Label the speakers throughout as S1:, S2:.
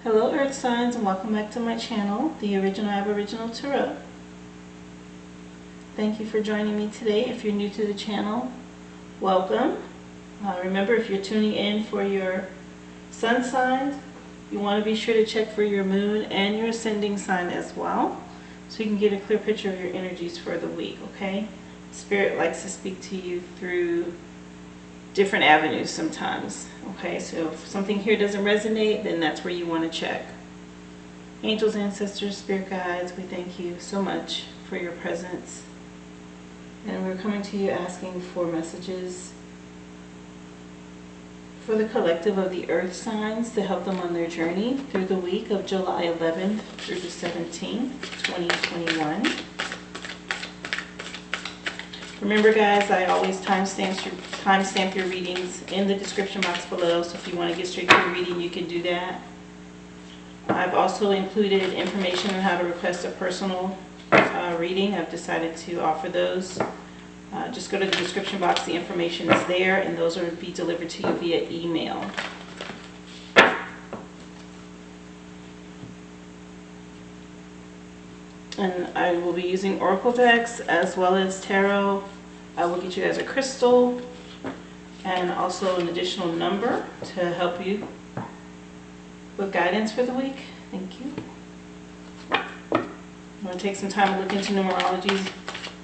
S1: Hello Earth Signs, and welcome back to my channel, the Original Aboriginal Tarot. Thank you for joining me today. If you're new to the channel, welcome. Remember, if you're tuning in for your sun signs, you want to be sure to check for your moon and your ascending sign as well, so you can get a clear picture of your energies for the week, okay? Spirit likes to speak to you through different avenues sometimes, okay? So if something here doesn't resonate, then that's where you want to check. Angels, ancestors, spirit guides, we thank you so much for your presence. And we're coming to you asking for messages for the collective of the earth signs to help them on their journey through the week of July 11th through the 17th, 2021. Remember guys, I always timestamp your readings in the description box below, so if you want to get straight to your reading, you can do that. I've also included information on how to request a personal reading. I've decided to offer those. Just go to the description box, the information is there, and those will be delivered to you via email. And I will be using oracle decks as well as tarot. I will get you guys a crystal and also an additional number to help you with guidance for the week. Thank you. I'm going to take some time to look into numerology.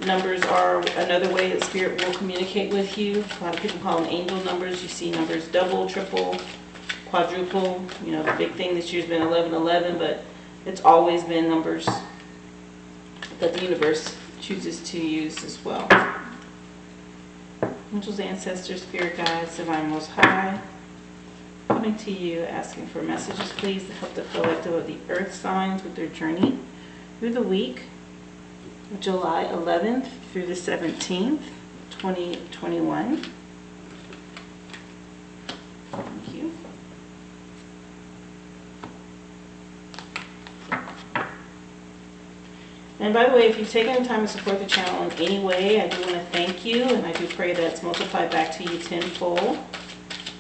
S1: Numbers are another way that Spirit will communicate with you. A lot of people call them angel numbers. You see numbers double, triple, quadruple. You know, the big thing this year's been 1111, but it's always been numbers that the universe chooses to use as well. Angels, ancestors, spirit guides, divine most high, coming to you asking for messages please to help the collective of the earth signs with their journey through the week of July 11th through the 17th, 2021. Thank you. And by the way, if you've taken the time to support the channel in any way, I do want to thank you, and I do pray that it's multiplied back to you tenfold.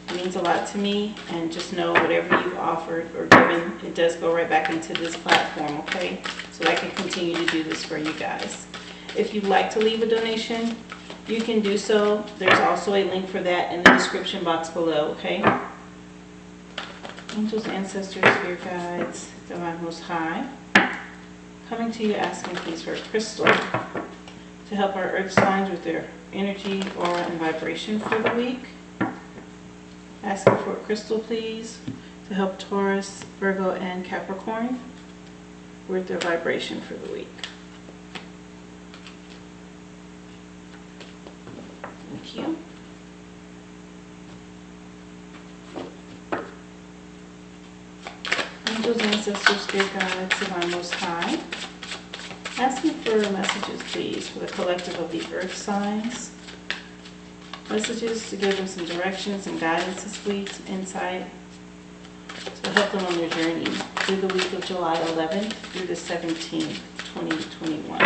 S1: It means a lot to me, and just know whatever you've offered or given, it does go right back into this platform, okay? So I can continue to do this for you guys. If you'd like to leave a donation, you can do so. There's also a link for that in the description box below, okay? Angels, ancestors, spirit guides, divine most high, coming to you asking please for a crystal to help our earth signs with their energy, aura, and vibration for the week. Asking for a crystal please to help Taurus, Virgo, and Capricorn with their vibration for the week. Thank you. Angels, ancestors, spirit guides, divine most high, asking for messages please for the collective of the earth signs. Messages to give them some directions and guidance this week, some insight to help them on their journey through the week of July 11th through the 17th, 2021.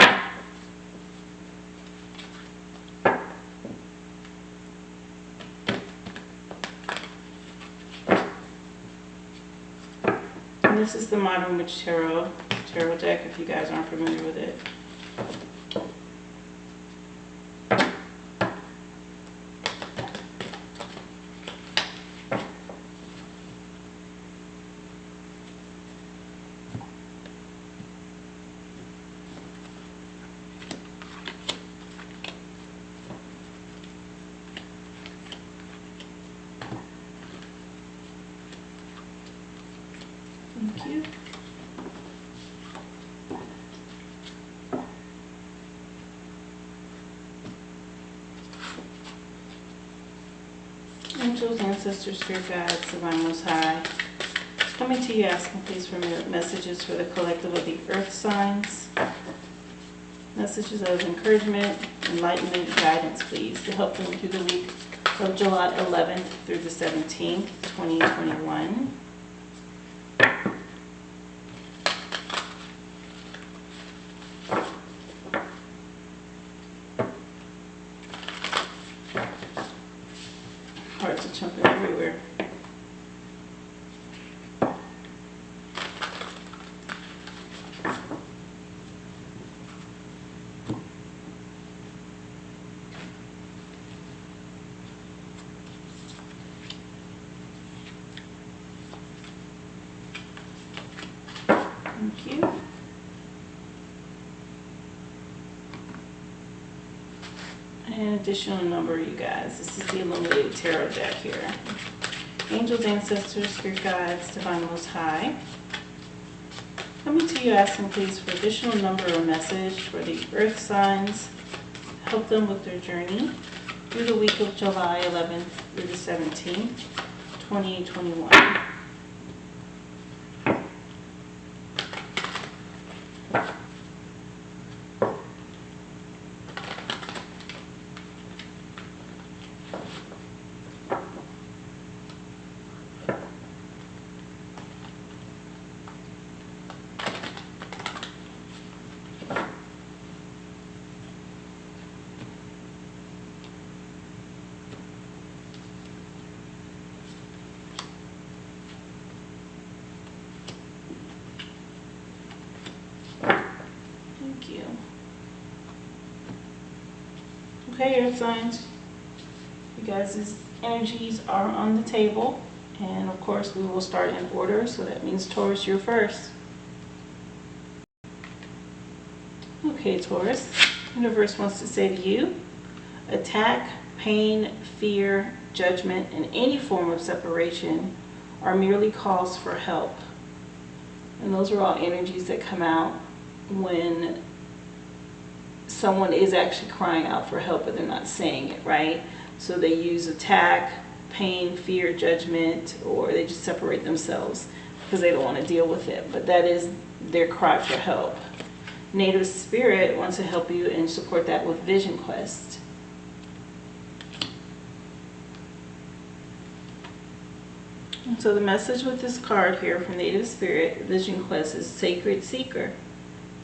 S1: And this is the Modern Witch Tarot deck, if you guys aren't familiar with it. Thank you. Angels, ancestors, spirit guides, divine most high, coming to you asking please for messages for the collective of the earth signs. Messages of encouragement, enlightenment, guidance please to help them through the week of July 11th through the 17th, 2021. Hearts are jumping everywhere. Thank you. And additional number, you guys. This is the Illuminated Tarot deck here. Angels, ancestors, spirit guides, divine most high. Coming to you asking please for additional number or message for the earth signs. Help them with their journey through the week of July 11th through the 17th, 2021. Thank you. Okay, earth signs. You guys' energies are on the table. And of course, we will start in order. So that means Taurus, you're first. Okay, Taurus. Universe wants to say to you, attack, pain, fear, judgment, and any form of separation are merely calls for help. And those are all energies that come out when someone is actually crying out for help, but they're not saying it, right? So they use attack, pain, fear, judgment, or they just separate themselves because they don't want to deal with it. But that is their cry for help. Native Spirit wants to help you and support that with Vision Quest. And so the message with this card here from Native Spirit, Vision Quest, is Sacred Seeker.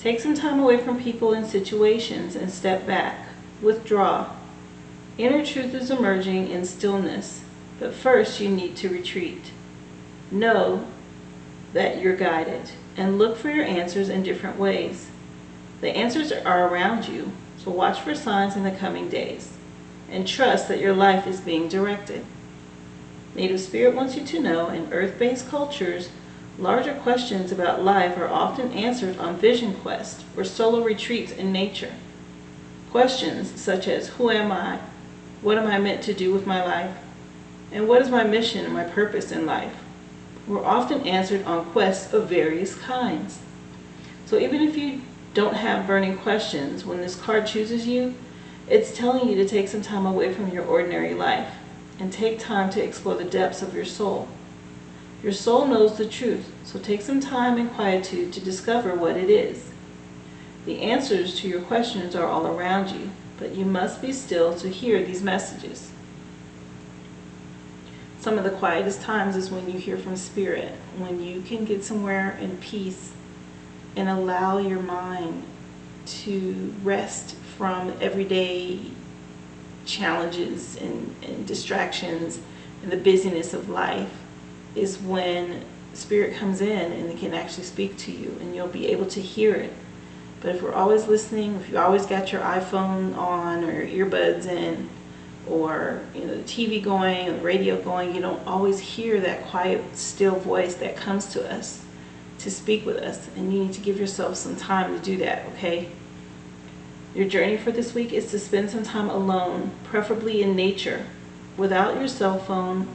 S1: Take some time away from people and situations and step back. Withdraw. Inner truth is emerging in stillness, but first you need to retreat. Know that you're guided and look for your answers in different ways. The answers are around you, so watch for signs in the coming days and trust that your life is being directed. Native Spirit wants you to know in earth-based cultures, larger questions about life are often answered on Vision Quest or solo retreats in nature. Questions such as, who am I? What am I meant to do with my life? And what is my mission and my purpose in life? Were often answered on quests of various kinds. So even if you don't have burning questions, when this card chooses you, it's telling you to take some time away from your ordinary life and take time to explore the depths of your soul. Your soul knows the truth, so take some time in quietude to discover what it is. The answers to your questions are all around you, but you must be still to hear these messages. Some of the quietest times is when you hear from Spirit, when you can get somewhere in peace and allow your mind to rest from everyday challenges and distractions and the busyness of life, is when Spirit comes in and it can actually speak to you and you'll be able to hear it. But if we're always listening, if you always got your iPhone on or your earbuds in, or the TV going or the radio going, you don't always hear that quiet, still voice that comes to us to speak with us. And you need to give yourself some time to do that, okay? Your journey for this week is to spend some time alone, preferably in nature, without your cell phone,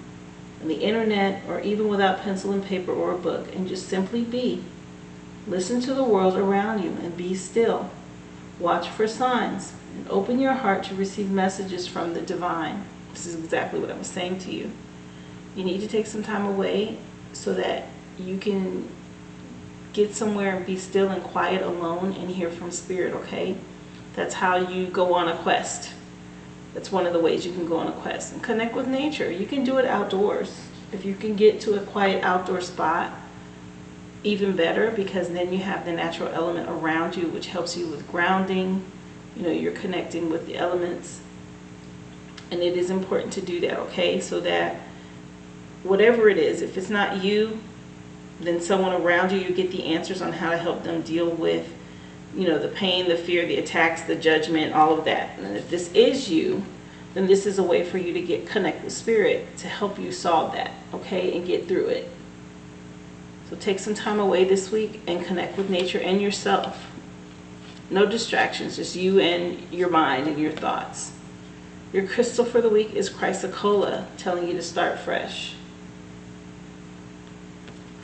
S1: and the internet, or even without pencil and paper or a book, and just simply be. Listen to the world around you and be still. Watch for signs and open your heart to receive messages from the divine. This is exactly what I was saying to you. You need to take some time away so that you can get somewhere and be still and quiet alone and hear from Spirit, okay? That's how you go on a quest. That's one of the ways you can go on a quest. And connect with nature. You can do it outdoors. If you can get to a quiet outdoor spot, even better, because then you have the natural element around you, which helps you with grounding. You're connecting with the elements. And it is important to do that, okay? So that whatever it is, if it's not you, then someone around you get the answers on how to help them deal with the pain, the fear, the attacks, the judgment, all of that. And if this is you, then this is a way for you to connect with Spirit to help you solve that, okay, and get through it. So take some time away this week and connect with nature and yourself. No distractions, just you and your mind and your thoughts. Your crystal for the week is chrysocolla, telling you to start fresh.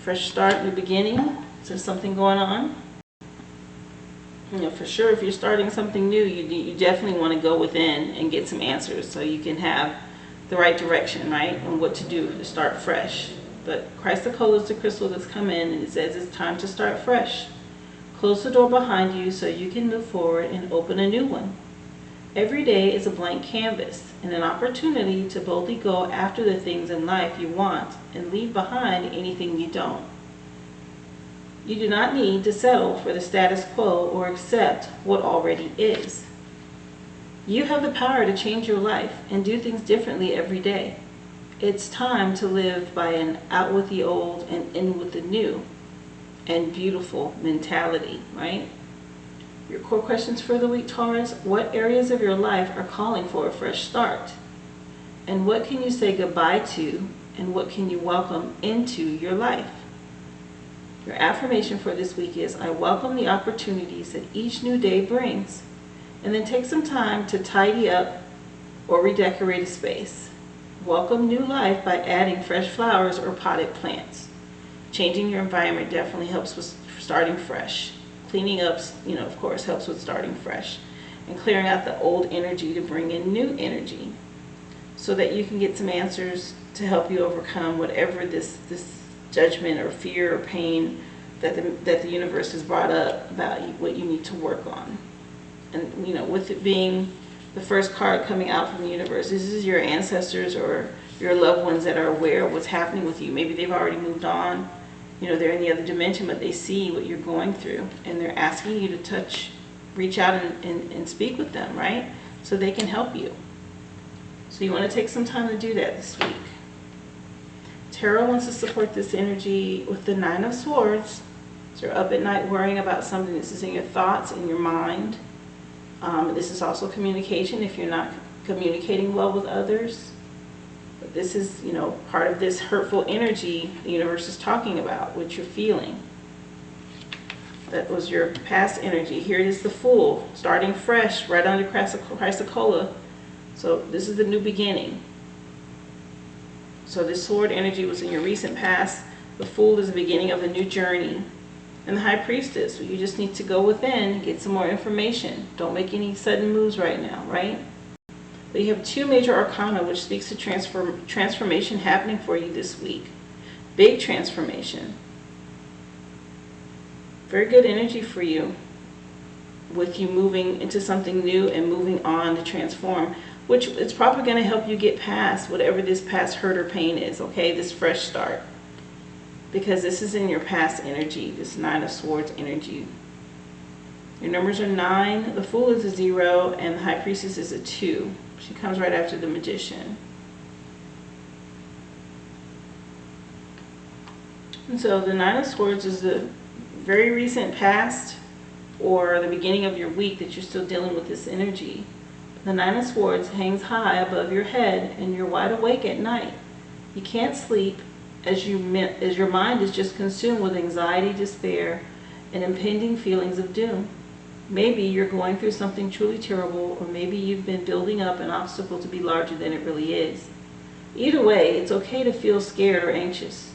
S1: Fresh start, new beginning. Is there something going on? You know, for sure, if you're starting something new, you definitely want to go within and get some answers so you can have the right direction, right? And what to do to start fresh. But chrysocolla is the crystal that's come in and it says it's time to start fresh. Close the door behind you so you can move forward and open a new one. Every day is a blank canvas and an opportunity to boldly go after the things in life you want and leave behind anything you don't. You do not need to settle for the status quo or accept what already is. You have the power to change your life and do things differently every day. It's time to live by an out with the old and in with the new and beautiful mentality, right? Your core questions for the week, Taurus: what areas of your life are calling for a fresh start? And what can you say goodbye to, and what can you welcome into your life? Your affirmation for this week is, I welcome the opportunities that each new day brings. And then take some time to tidy up or redecorate a space. Welcome new life by adding fresh flowers or potted plants. Changing your environment definitely helps with starting fresh. Cleaning up, of course, helps with starting fresh. And clearing out the old energy to bring in new energy so that you can get some answers to help you overcome whatever this judgment or fear or pain that the universe has brought up about what you need to work on. And with it being the first card coming out from the universe, this is your ancestors or your loved ones that are aware of what's happening with you. Maybe they've already moved on, they're in the other dimension, but they see what you're going through and they're asking you to reach out and speak with them, right? So they can help you. So you want to take some time to do that this week. Tarot wants to support this energy with the Nine of Swords. So you're up at night worrying about something. This is in your thoughts, in your mind. This is also communication if you're not communicating well with others. But this is, part of this hurtful energy the universe is talking about, what you're feeling. That was your past energy. Here it is, the Fool, starting fresh, right under chrysocolla. So this is the new beginning. So this sword energy was in your recent past. The Fool is the beginning of a new journey. And the High Priestess, you just need to go within, get some more information. Don't make any sudden moves right now, right? But you have two major arcana, which speaks to transformation happening for you this week. Big transformation. Very good energy for you with you moving into something new and moving on to transform, which is probably going to help you get past whatever this past hurt or pain is, okay? This fresh start. Because this is in your past energy, this Nine of Swords energy. Your numbers are 9, the Fool is a 0, and the High Priestess is a 2. She comes right after the Magician. And so the Nine of Swords is the very recent past or the beginning of your week that you're still dealing with this energy. The Nine of Swords hangs high above your head and you're wide awake at night. You can't sleep as your mind is just consumed with anxiety, despair, and impending feelings of doom. Maybe you're going through something truly terrible, or maybe you've been building up an obstacle to be larger than it really is. Either way, it's okay to feel scared or anxious.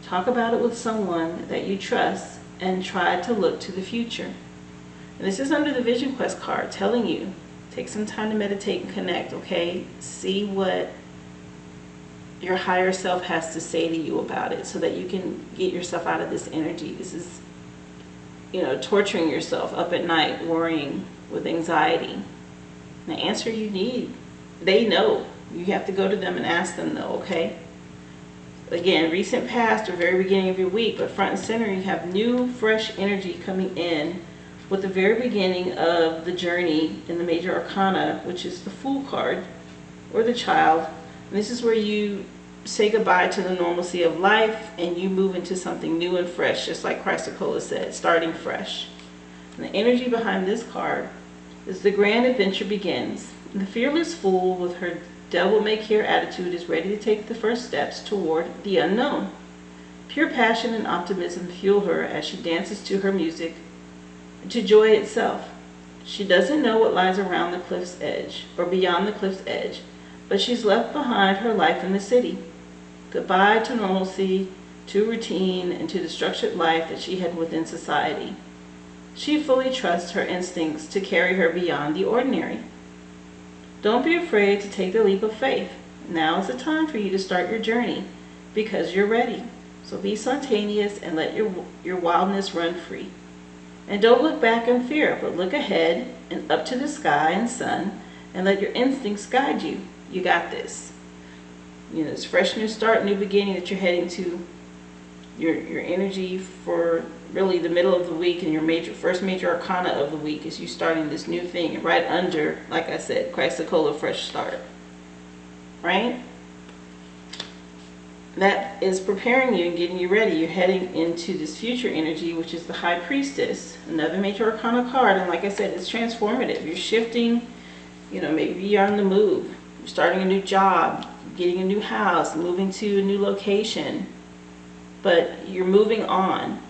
S1: Talk about it with someone that you trust and try to look to the future. And this is under the Vision Quest card telling you, take some time to meditate and connect, okay? See what your higher self has to say to you about it so that you can get yourself out of this energy. This is, torturing yourself up at night, worrying with anxiety. The answer you need, they know. You have to go to them and ask them though, okay? Again, recent past or very beginning of your week, but front and center you have new, fresh energy coming in with the very beginning of the journey in the major arcana, which is the Fool card or the Child. And this is where you say goodbye to the normalcy of life and you move into something new and fresh, just like chrysocolla said, starting fresh. And the energy behind this card is the grand adventure begins. The fearless Fool with her devil-may-care attitude is ready to take the first steps toward the unknown. Pure passion and optimism fuel her as she dances to her music, to joy itself. She doesn't know what lies around the cliff's edge, or beyond the cliff's edge, but she's left behind her life in the city. Goodbye to normalcy, to routine, and to the structured life that she had within society. She fully trusts her instincts to carry her beyond the ordinary. Don't be afraid to take the leap of faith. Now is the time for you to start your journey, because you're ready. So be spontaneous and let your wildness run free. And don't look back in fear, but look ahead and up to the sky and sun, and let your instincts guide you. You got this. You know, this fresh new start, new beginning that you're heading to, your energy for really the middle of the week, and your first major arcana of the week is you starting this new thing. And right under, like I said, Chrysocolla, fresh start. Right? That is preparing you and getting you ready. You're heading into this future energy, which is the High Priestess, another major arcana card. And like I said, it's transformative. You're shifting, you know, maybe you're on the move. You're starting a new job, getting a new house, moving to a new location. But you're moving on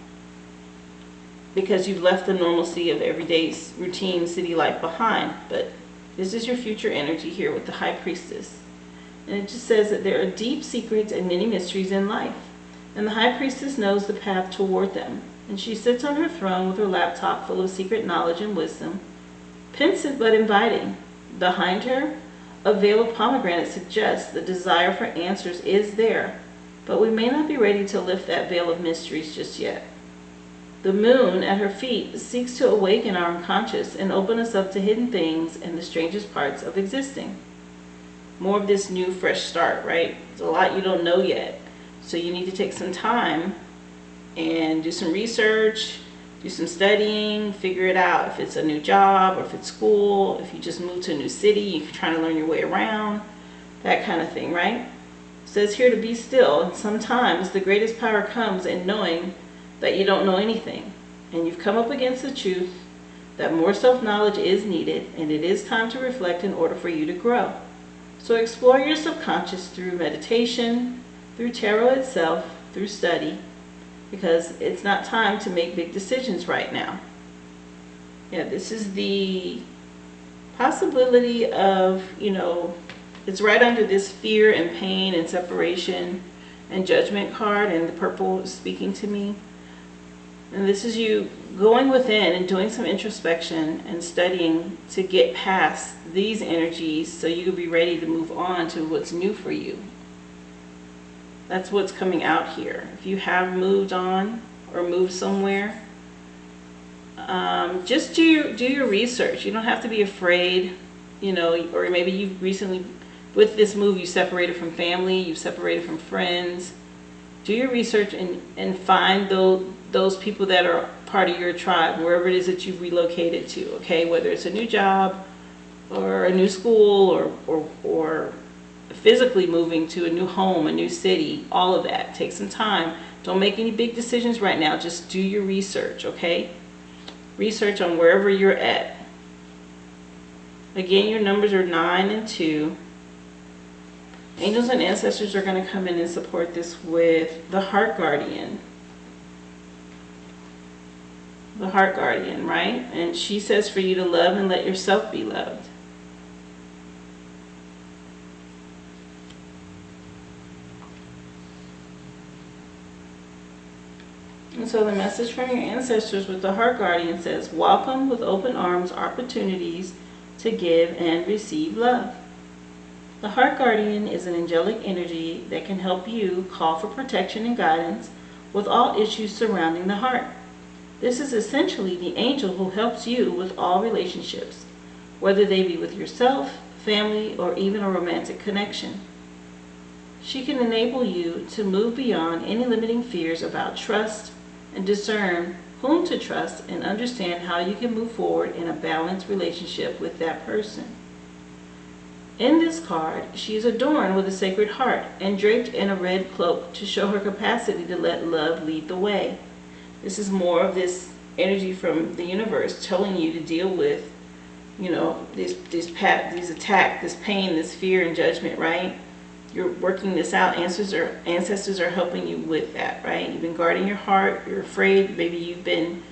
S1: because you've left the normalcy of everyday routine city life behind. But this is your future energy here with the High Priestess. And it just says that there are deep secrets and many mysteries in life. And the High Priestess knows the path toward them. And she sits on her throne with her laptop full of secret knowledge and wisdom, pensive but inviting. Behind her, a veil of pomegranate suggests the desire for answers is there, but we may not be ready to lift that veil of mysteries just yet. The moon at her feet seeks to awaken our unconscious and open us up to hidden things and the strangest parts of existing. More of this new fresh start, right? There's a lot you don't know yet. So you need to take some time and do some research, do some studying, figure it out. If it's a new job or if it's school, if you just moved to a new city, you're trying to learn your way around, that kind of thing, right? It says here to be still, and sometimes the greatest power comes in knowing that you don't know anything. And you've come up against the truth that more self-knowledge is needed, and it is time to reflect in order for you to grow. So explore your subconscious through meditation, through tarot itself, through study, because it's not time to make big decisions right now. Yeah, this is the possibility of, you know, it's right under this fear and pain and separation and judgment card, and the purple is speaking to me. And this is you going within and doing some introspection and studying to get past these energies so you can be ready to move on to what's new for you. That's what's coming out here. If you have moved on or moved somewhere, just do your research. You don't have to be afraid, you know, or maybe you've recently, with this move, you separated from family, you've separated from friends. Do your research and find those people that are part of your tribe, wherever it is that you've relocated to, okay? Whether it's a new job or a new school or physically moving to a new home, a new city, all of that. Take some time. Don't make any big decisions right now. Just do your research, okay? Research on wherever you're at. Again, your numbers are 9 and 2. Angels and ancestors are going to come in and support this with the Heart Guardian. The Heart Guardian, right? And she says for you to love and let yourself be loved. And so the message from your ancestors with the Heart Guardian says, welcome with open arms opportunities to give and receive love. The Heart Guardian is an angelic energy that can help you call for protection and guidance with all issues surrounding the heart. This is essentially the angel who helps you with all relationships, whether they be with yourself, family, or even a romantic connection. She can enable you to move beyond any limiting fears about trust and discern whom to trust and understand how you can move forward in a balanced relationship with that person. In this card, she is adorned with a sacred heart and draped in a red cloak to show her capacity to let love lead the way. This is more of this energy from the universe telling you to deal with, you know, this attacks, this pain, this fear and judgment, right? You're working this out. Ancestors are helping you with that, right? You've been guarding your heart. You're afraid. Maybe you've been,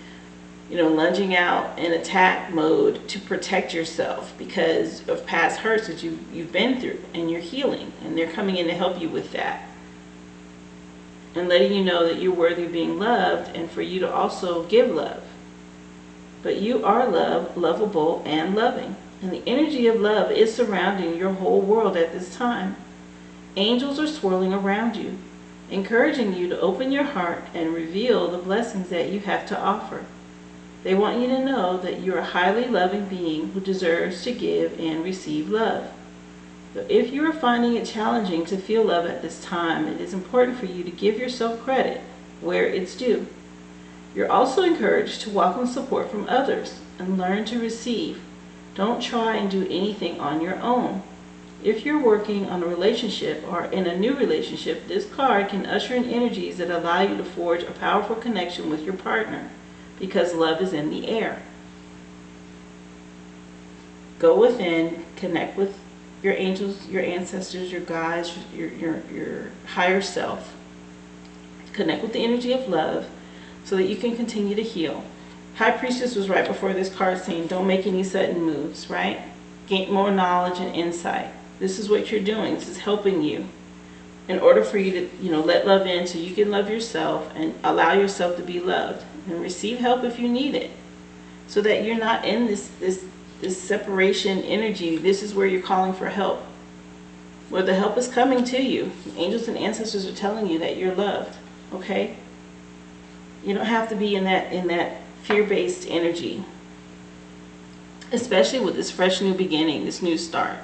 S1: lunging out in attack mode to protect yourself because of past hurts that you've been through, and you're healing, and they're coming in to help you with that. And letting you know that you're worthy of being loved, and for you to also give love. But you are lovable, and loving. And the energy of love is surrounding your whole world at this time. Angels are swirling around you, encouraging you to open your heart and reveal the blessings that you have to offer. They want you to know that you're a highly loving being who deserves to give and receive love. So if you are finding it challenging to feel love at this time, it is important for you to give yourself credit where it's due. You're also encouraged to welcome support from others and learn to receive. Don't try and do anything on your own. If you're working on a relationship or in a new relationship, this card can usher in energies that allow you to forge a powerful connection with your partner, because love is in the air. Go within, connect with your angels, your ancestors, your guides, your higher self. Connect with the energy of love so that you can continue to heal. High Priestess was right before this card saying, don't make any sudden moves, right? Gain more knowledge and insight. This is what you're doing. This is helping you in order for you to, let love in so you can love yourself and allow yourself to be loved, and receive help if you need it, so that you're not in this separation energy. This is where you're calling for help, where the help is coming to you. Angels and ancestors are telling you that you're loved, okay? You don't have to be in that fear-based energy, especially with this fresh new beginning, this new start.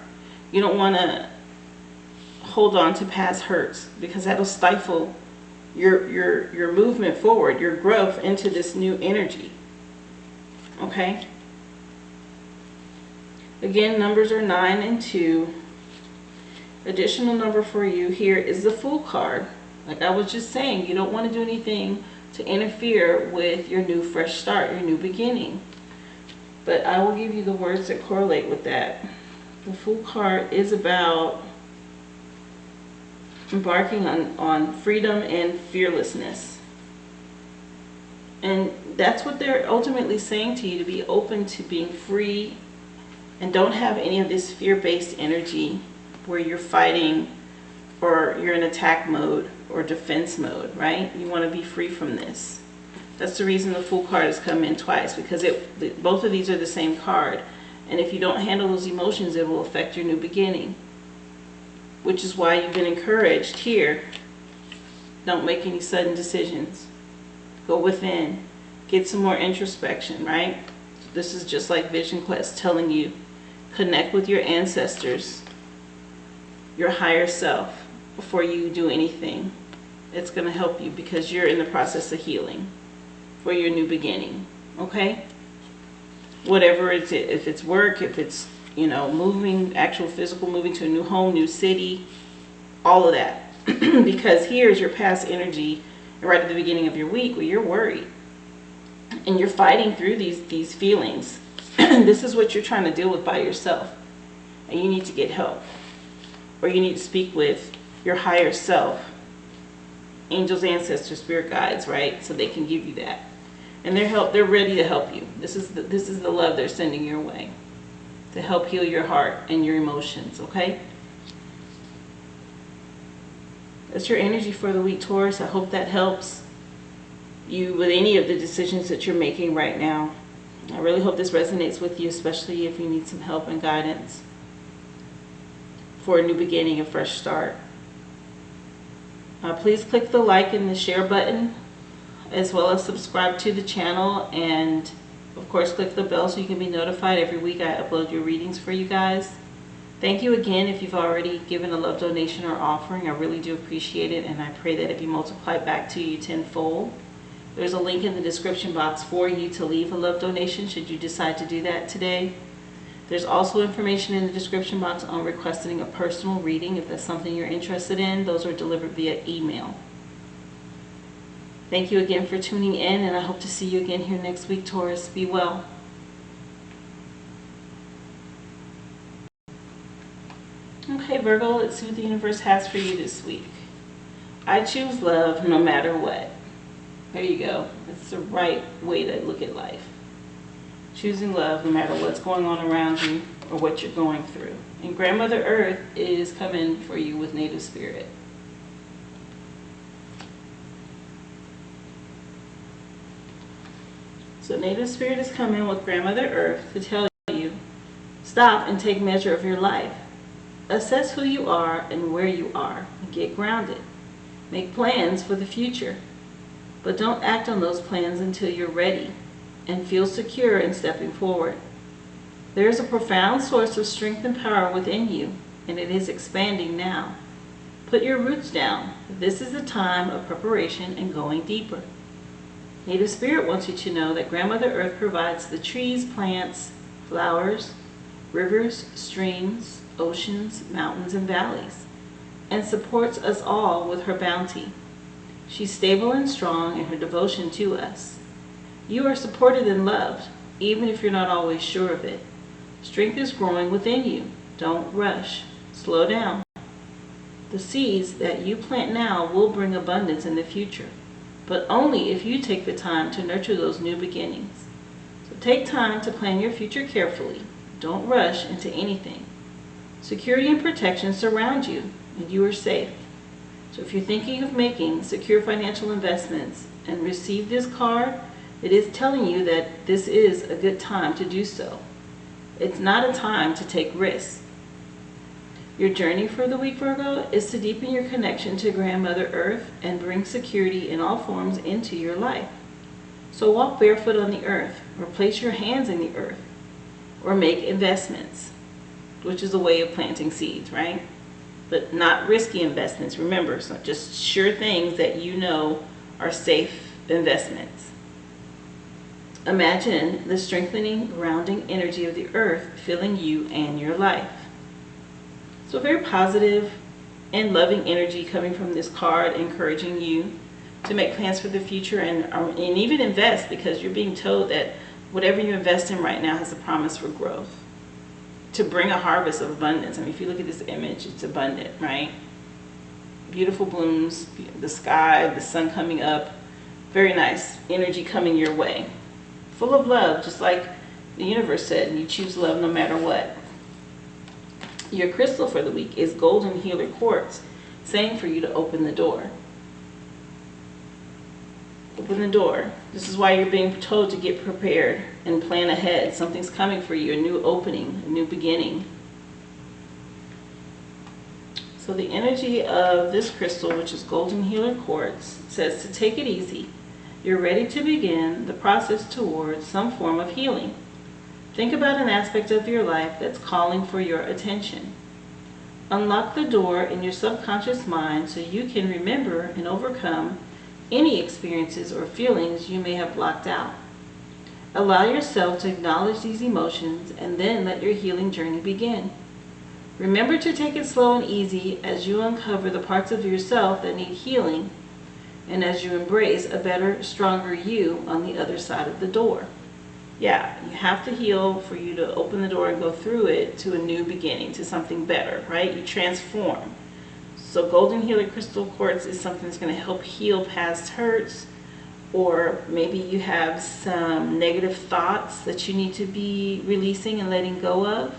S1: You don't want to hold on to past hurts, because that'll stifle your movement forward, your growth into this new energy. Okay? Again, numbers are 9 and 2. Additional number for you here is the Fool card. Like I was just saying, you don't want to do anything to interfere with your new fresh start, your new beginning. But I will give you the words that correlate with that. The Fool card is about embarking on freedom and fearlessness. And that's what they're ultimately saying to you, to be open to being free and don't have any of this fear-based energy where you're fighting or you're in attack mode or defense mode, right? You want to be free from this. That's the reason the Fool card has come in twice, because both of these are the same card. And if you don't handle those emotions, it will affect your new beginning. Which is why you've been encouraged here. Don't make any sudden decisions. Go within. Get some more introspection, right? This is just like Vision Quest telling you, connect with your ancestors, your higher self, before you do anything. It's going to help you because you're in the process of healing for your new beginning. Okay? Whatever it's, if it's work, if it's moving, actual physical, moving to a new home, new city, all of that. Because here's your past energy right at the beginning of your week where you're worried and you're fighting through these feelings. This is what you're trying to deal with by yourself, and you need to get help, or you need to speak with your higher self, angels, ancestors, spirit guides, right? So they can give you that, and they're ready to help you. This is the love they're sending your way, to help heal your heart and your emotions, okay? That's your energy for the week, Taurus. I hope that helps you with any of the decisions that you're making right now. I really hope this resonates with you, especially if you need some help and guidance for a new beginning, a fresh start. Please click the like and the share button, as well as subscribe to the channel, and of course click the bell so you can be notified every week I upload your readings for you guys. Thank you again if you've already given a love donation or offering. I really do appreciate it, and I pray that it be multiplied back to you tenfold. There's a link in the description box for you to leave a love donation should you decide to do that today. There's also information in the description box on requesting a personal reading if that's something you're interested in. Those are delivered via email. Thank you again for tuning in, and I hope to see you again here next week, Taurus. Be well. Okay, Virgo, let's see what the universe has for you this week. I choose love no matter what. There you go. It's the right way to look at life. Choosing love no matter what's going on around you or what you're going through. And Grandmother Earth is coming for you with native spirit. So native spirit is coming with Grandmother Earth to tell you, stop and take measure of your life. Assess who you are and where you are and get grounded. Make plans for the future. But don't act on those plans until you're ready and feel secure in stepping forward. There is a profound source of strength and power within you, and it is expanding now. Put your roots down. This is the time of preparation and going deeper. Native Spirit wants you to know that Grandmother Earth provides the trees, plants, flowers, rivers, streams, oceans, mountains, and valleys, and supports us all with her bounty. She's stable and strong in her devotion to us. You are supported and loved, even if you're not always sure of it. Strength is growing within you. Don't rush. Slow down. The seeds that you plant now will bring abundance in the future, but only if you take the time to nurture those new beginnings. So take time to plan your future carefully. Don't rush into anything. Security and protection surround you, and you are safe. So if you're thinking of making secure financial investments and receive this card, it is telling you that this is a good time to do so. It's not a time to take risks. Your journey for the week, Virgo, is to deepen your connection to Grandmother Earth and bring security in all forms into your life. So walk barefoot on the earth, or place your hands in the earth, or make investments, which is a way of planting seeds, right? But not risky investments. Remember, it's not just sure things that you know are safe investments. Imagine the strengthening, grounding energy of the earth filling you and your life. So very positive and loving energy coming from this card, encouraging you to make plans for the future and even invest, because you're being told that whatever you invest in right now has a promise for growth, to bring a harvest of abundance. I mean, if you look at this image, it's abundant, right? Beautiful blooms, the sky, the sun coming up, very nice energy coming your way. Full of love, just like the universe said, and you choose love no matter what. Your crystal for the week is golden healer quartz, saying for you to open the door. Open the door. This is why you're being told to get prepared and plan ahead. Something's coming for you, a new opening, a new beginning. So the energy of this crystal, which is golden healer quartz, says to take it easy. You're ready to begin the process towards some form of healing. Think about an aspect of your life that's calling for your attention. Unlock the door in your subconscious mind so you can remember and overcome any experiences or feelings you may have blocked out. Allow yourself to acknowledge these emotions and then let your healing journey begin. Remember to take it slow and easy as you uncover the parts of yourself that need healing and as you embrace a better, stronger you on the other side of the door. Yeah, you have to heal for you to open the door and go through it to a new beginning, to something better, right? You transform. So golden healer crystal quartz is something that's going to help heal past hurts, or maybe you have some negative thoughts that you need to be releasing and letting go of.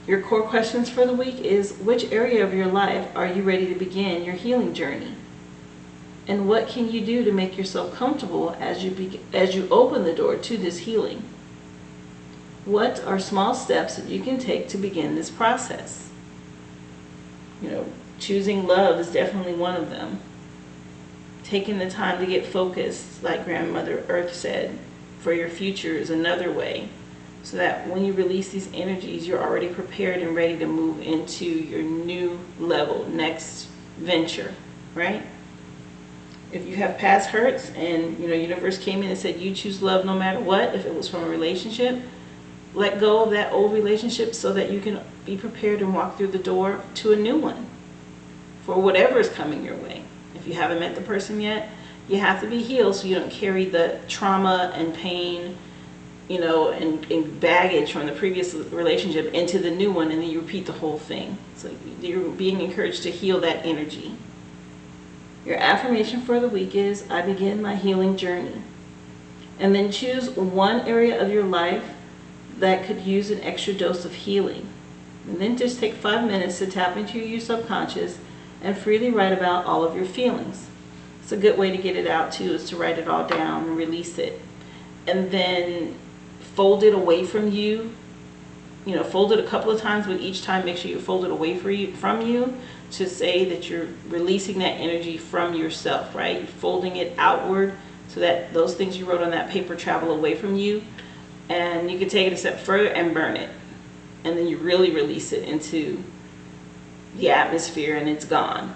S1: Your core questions for the week is, which area of your life are you ready to begin your healing journey? And what can you do to make yourself comfortable as you open the door to this healing? What are small steps that you can take to begin this process? You know, choosing love is definitely one of them. Taking the time to get focused, like Grandmother Earth said, for your future is another way. So that when you release these energies, you're already prepared and ready to move into your new level, next venture, right? If you have past hurts and, universe came in and said you choose love no matter what, if it was from a relationship, let go of that old relationship so that you can be prepared and walk through the door to a new one for whatever is coming your way. If you haven't met the person yet, you have to be healed so you don't carry the trauma and pain you know, and baggage from the previous relationship into the new one, and then you repeat the whole thing. So you're being encouraged to heal that energy. Your affirmation for the week is, I begin my healing journey. And then choose one area of your life that could use an extra dose of healing. And then just take 5 minutes to tap into your subconscious and freely write about all of your feelings. It's a good way to get it out too, is to write it all down and release it. And then fold it away from you. You know, fold it a couple of times, but each time make sure you fold it away from you to say that you're releasing that energy from yourself, right? You're folding it outward so that those things you wrote on that paper travel away from you. And you can take it a step further and burn it. And then you really release it into the atmosphere and it's gone.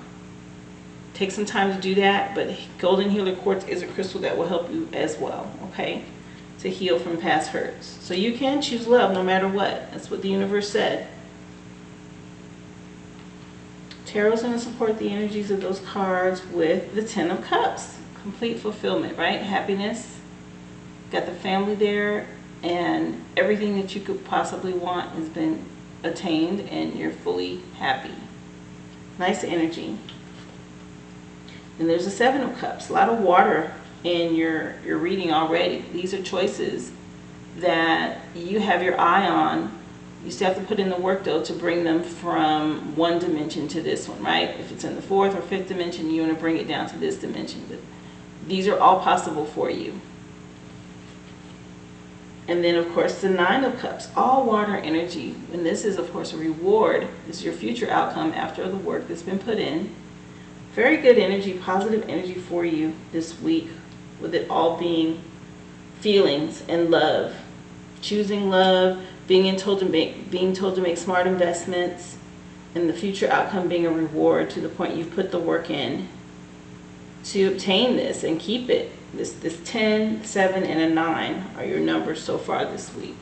S1: Take some time to do that, but Golden Healer Quartz is a crystal that will help you as well, okay? To heal from past hurts. So you can choose love no matter what. That's what the universe said. Tarot's going to support the energies of those cards with the Ten of Cups. Complete fulfillment, right? Happiness. Got the family there, and everything that you could possibly want has been attained, and you're fully happy. Nice energy. And there's a Seven of Cups. A lot of water in your reading already. These are choices that you have your eye on. You still have to put in the work though to bring them from one dimension to this one, right? If it's in the fourth or fifth dimension, you want to bring it down to this dimension. But these are all possible for you. And then of course the Nine of Cups, all water energy. And this is of course a reward. This is your future outcome after the work that's been put in. Very good energy, positive energy for you this week, with it all being feelings and love. Choosing love, being told to make smart investments, and the future outcome being a reward to the point you've put the work in to obtain this and keep it. This 10, 7, and a 9 are your numbers so far this week.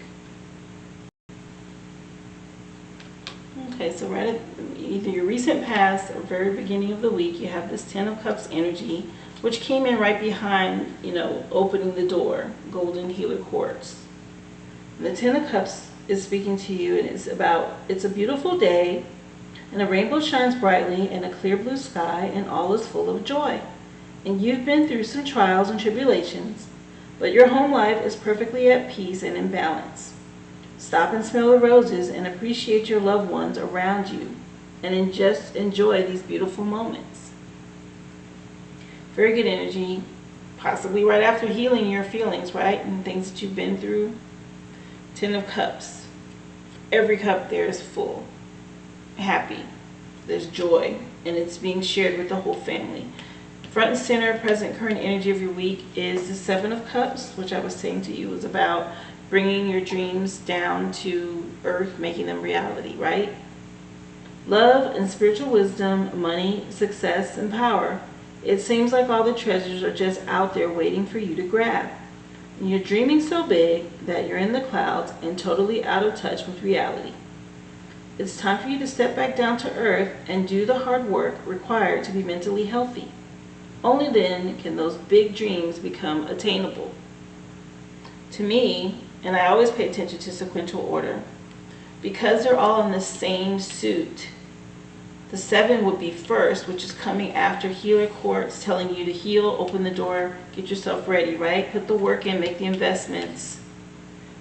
S1: Okay, so right at either your recent past or very beginning of the week, you have this Ten of Cups energy, which came in right behind, you know, opening the door, Golden Healer Quartz. The Ten of Cups is speaking to you, and it's a beautiful day, and a rainbow shines brightly in a clear blue sky, and all is full of joy. And you've been through some trials and tribulations, but your home life is perfectly at peace and in balance. Stop and smell the roses and appreciate your loved ones around you, and just enjoy these beautiful moments. Very good energy, possibly right after healing your feelings, right? And things that you've been through. Ten of Cups. Every cup there is full. Happy. There's joy, and it's being shared with the whole family. Front and center, present, current energy of your week is the Seven of Cups, which I was saying to you was about bringing your dreams down to earth, making them reality, right? Love and spiritual wisdom, money, success, and power. It seems like all the treasures are just out there waiting for you to grab. And you're dreaming so big that you're in the clouds and totally out of touch with reality. It's time for you to step back down to earth and do the hard work required to be mentally healthy. Only then can those big dreams become attainable. To me, and I always pay attention to sequential order, because they're all in the same suit, the 7 would be first, which is coming after Healer Quartz, telling you to heal, open the door, get yourself ready, right? Put the work in, make the investments,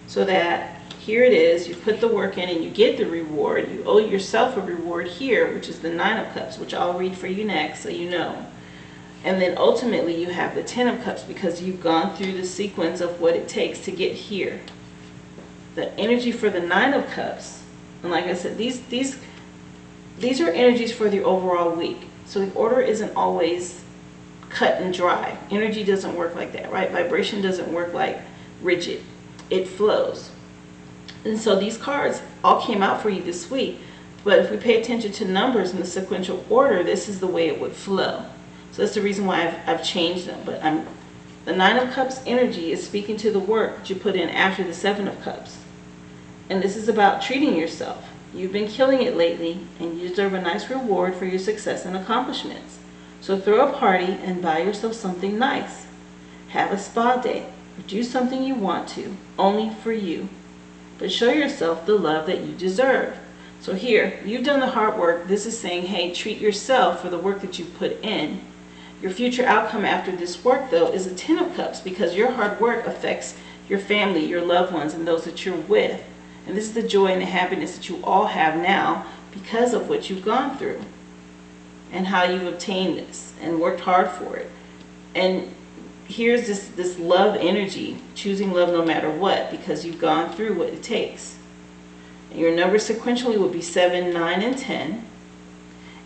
S1: so that here it is, you put the work in and you get the reward. You owe yourself a reward here, which is the 9 of Cups, which I'll read for you next so you know. And then ultimately you have the 10 of Cups because you've gone through the sequence of what it takes to get here. The energy for the 9 of Cups, and like I said, these are energies for the overall week. So the order isn't always cut and dry. Energy doesn't work like that, right? Vibration doesn't work like rigid. It flows. And so these cards all came out for you this week. But if we pay attention to numbers in the sequential order, this is the way it would flow. So that's the reason why I've changed them. But the 9 of Cups energy is speaking to the work that you put in after the 7 of Cups. And this is about treating yourself. You've been killing it lately, and you deserve a nice reward for your success and accomplishments. So throw a party and buy yourself something nice. Have a spa day. or do something you want to, only for you. But show yourself the love that you deserve. So here, you've done the hard work. This is saying, hey, treat yourself for the work that you put in. Your future outcome after this work, though, is a 10 of Cups, because your hard work affects your family, your loved ones, and those that you're with. And this is the joy and the happiness that you all have now because of what you've gone through and how you've obtained this and worked hard for it. And here's this love energy, choosing love no matter what, because you've gone through what it takes. And your numbers sequentially will be 7, 9, and 10.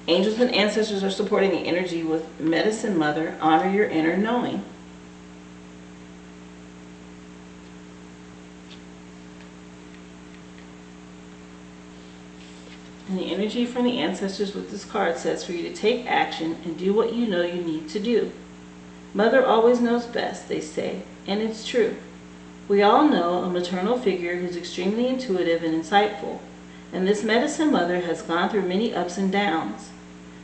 S1: Angels and ancestors are supporting the energy with Medicine Mother. Honor your inner knowing. And the energy from the ancestors with this card says for you to take action and do what you know you need to do. Mother always knows best, they say, and it's true. We all know a maternal figure who's extremely intuitive and insightful, and this Medicine Mother has gone through many ups and downs.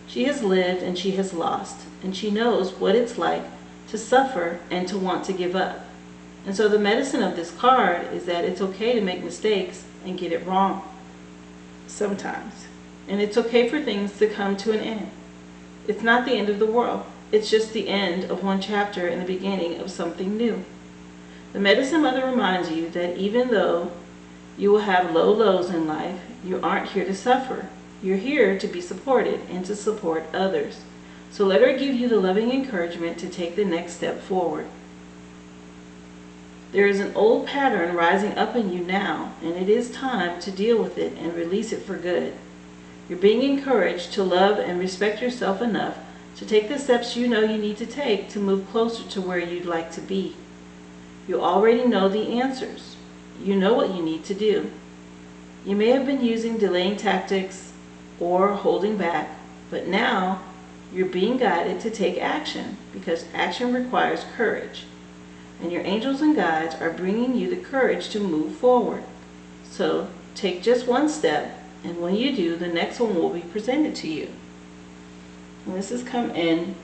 S1: She has lived and she has lost, and she knows what it's like to suffer and to want to give up. And so the medicine of this card is that it's okay to make mistakes and get it wrong sometimes. And it's okay for things to come to an end. It's not the end of the world. It's just the end of one chapter and the beginning of something new. The Medicine Mother reminds you that even though you will have low lows in life, you aren't here to suffer. You're here to be supported and to support others. So let her give you the loving encouragement to take the next step forward. There is an old pattern rising up in you now, and it is time to deal with it and release it for good. You're being encouraged to love and respect yourself enough to take the steps you know you need to take to move closer to where you'd like to be. You already know the answers. You know what you need to do. You may have been using delaying tactics or holding back, but now you're being guided to take action, because action requires courage. And your angels and guides are bringing you the courage to move forward. So take just one step, and when you do, the next one will be presented to you. And this has come in,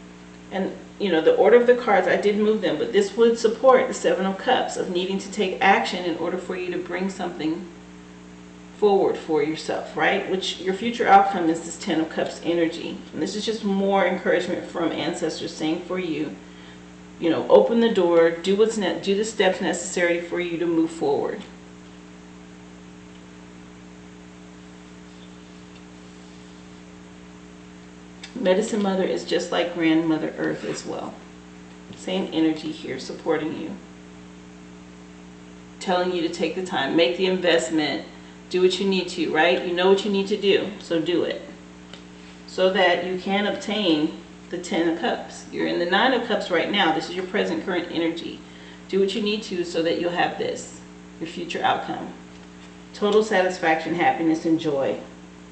S1: and the order of the cards, I did move them, but this would support the 7 of Cups of needing to take action in order for you to bring something forward for yourself, right? Which your future outcome is this 10 of Cups energy. And this is just more encouragement from ancestors saying for you, open the door, do the steps necessary for you to move forward. Medicine Mother is just like Grandmother Earth as well. Same energy here, supporting you. Telling you to take the time, make the investment, do what you need to, right? You know what you need to do, so do it. So that you can obtain the 10 of Cups. You're in the 9 of Cups right now. This is your present current energy. Do what you need to so that you'll have this, your future outcome. Total satisfaction, happiness, and joy,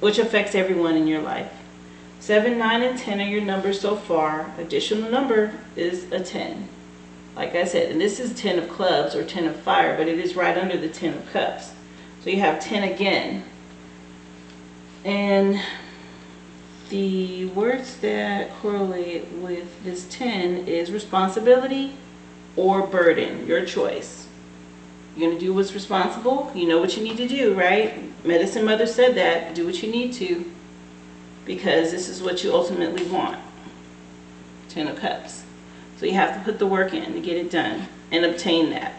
S1: which affects everyone in your life. 7, 9, and 10 are your numbers so far. Additional number is a 10. Like I said, and this is 10 of clubs or 10 of fire, but it is right under the 10 of cups. So you have 10 again. And the words that correlate with this 10 is responsibility or burden, your choice. You're going to do what's responsible. You know what you need to do, right? Medicine Mother said that. Do what you need to, because this is what you ultimately want. 10 of Cups. So you have to put the work in to get it done and obtain that.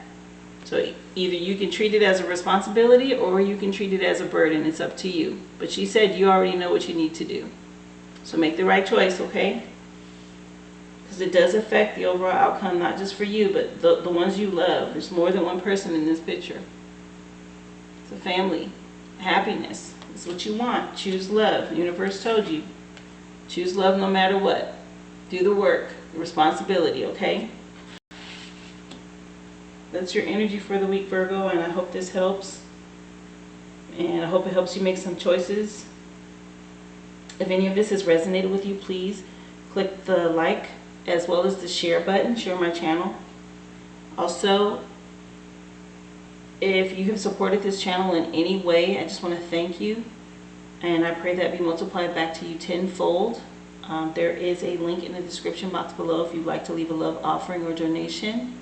S1: So either you can treat it as a responsibility or you can treat it as a burden. It's up to you. But she said you already know what you need to do. So make the right choice, okay? Because it does affect the overall outcome, not just for you, but the ones you love. There's more than one person in this picture. It's a family. Happiness. It's what you want. Choose love. The universe told you. Choose love no matter what. Do the work. The responsibility, okay? That's your energy for the week, Virgo, and I hope this helps. And I hope it helps you make some choices. If any of this has resonated with you, please click the like as well as the share button. Share my channel. Also, if you have supported this channel in any way, I just want to thank you. And I pray that be multiplied back to you tenfold. There is a link in the description box below if you'd like to leave a love offering or donation.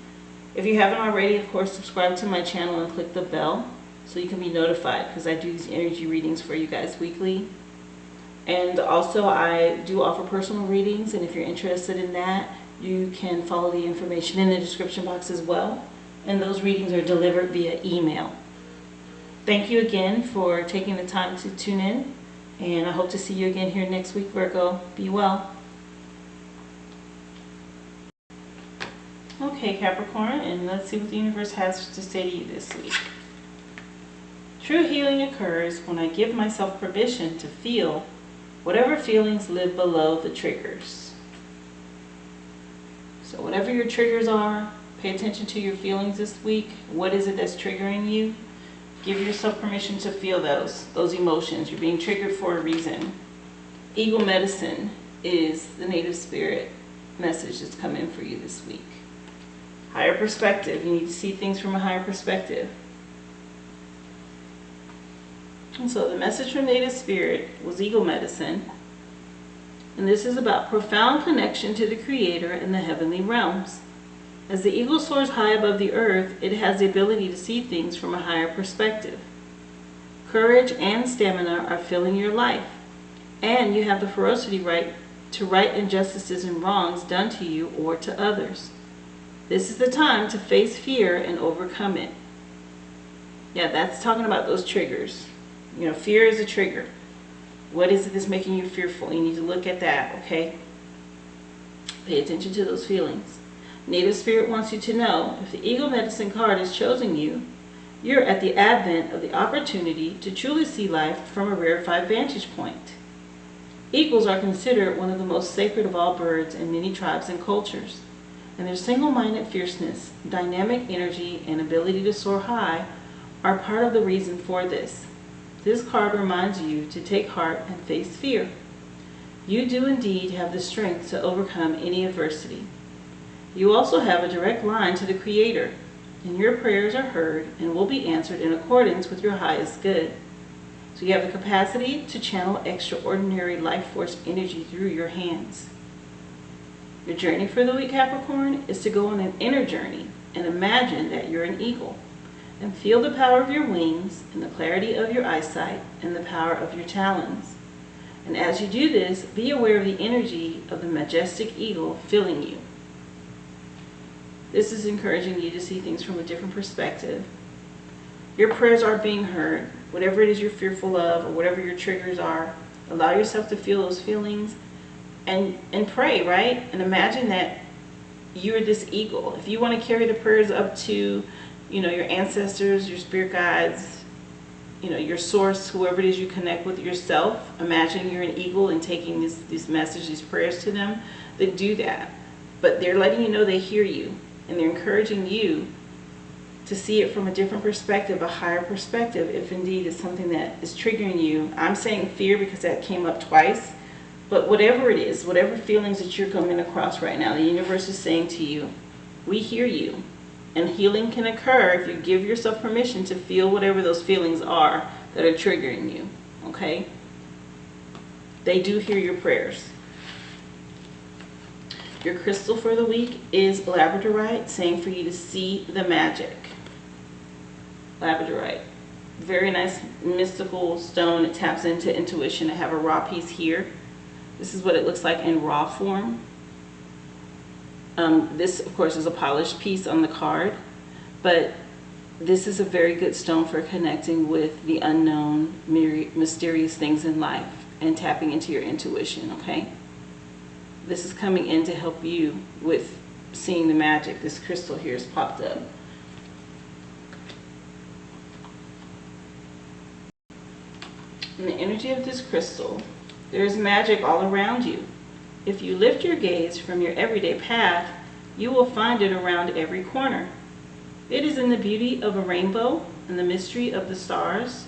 S1: If you haven't already, of course, subscribe to my channel and click the bell so you can be notified, because I do these energy readings for you guys weekly. And also I do offer personal readings, and if you're interested in that, you can follow the information in the description box as well. And those readings are delivered via email. Thank you again for taking the time to tune in, and I hope to see you again here next week, Virgo. Be well. Okay, Capricorn, and let's see what the universe has to say to you this week. True healing occurs when I give myself permission to feel whatever feelings live below the triggers. So whatever your triggers are, pay attention to your feelings this week. What is it that's triggering you? Give yourself permission to feel those emotions. You're being triggered for a reason. Eagle medicine is the native spirit message that's come in for you this week. Higher perspective. You need to see things from a higher perspective. And so the message from native spirit was eagle medicine. And this is about profound connection to the Creator in the heavenly realms. As the eagle soars high above the earth, it has the ability to see things from a higher perspective. Courage and stamina are filling your life, and you have the ferocity to right injustices and wrongs done to you or to others. This is the time to face fear and overcome it. Yeah, that's talking about those triggers. You know, fear is a trigger. What is it that's making you fearful? You need to look at that, okay? Pay attention to those feelings. Native Spirit wants you to know, if the Eagle Medicine card has chosen you, you're at the advent of the opportunity to truly see life from a rarefied vantage point. Eagles are considered one of the most sacred of all birds in many tribes and cultures, and their single-minded fierceness, dynamic energy, and ability to soar high are part of the reason for this. This card reminds you to take heart and face fear. You do indeed have the strength to overcome any adversity. You also have a direct line to the Creator, and your prayers are heard and will be answered in accordance with your highest good. So you have the capacity to channel extraordinary life force energy through your hands. Your journey for the week, Capricorn, is to go on an inner journey and imagine that you're an eagle, and feel the power of your wings and the clarity of your eyesight and the power of your talons. And as you do this, be aware of the energy of the majestic eagle filling you. This is encouraging you to see things from a different perspective. Your prayers are being heard. Whatever it is you're fearful of, or whatever your triggers are, allow yourself to feel those feelings and pray, right? And imagine that you're this eagle. If you want to carry the prayers up to, you know, your ancestors, your spirit guides, you know, your source, whoever it is you connect with yourself, imagine you're an eagle and taking this message, these prayers to them, then do that. But they're letting you know they hear you, and they're encouraging you to see it from a different perspective, a higher perspective, if indeed it's something that is triggering you. I'm saying fear because that came up twice, but whatever it is, whatever feelings that you're coming across right now, the universe is saying to you, we hear you. And healing can occur if you give yourself permission to feel whatever those feelings are that are triggering you, okay? They do hear your prayers. Your crystal for the week is labradorite, saying for you to see the magic. Labradorite. Very nice mystical stone. It taps into intuition. I have a raw piece here. This is what it looks like in raw form. This, of course, is a polished piece on the card, but this is a very good stone for connecting with the unknown, mysterious things in life and tapping into your intuition, okay? This is coming in to help you with seeing the magic. This crystal here has popped up. In the energy of this crystal, there is magic all around you. If you lift your gaze from your everyday path, you will find it around every corner. It is in the beauty of a rainbow and the mystery of the stars,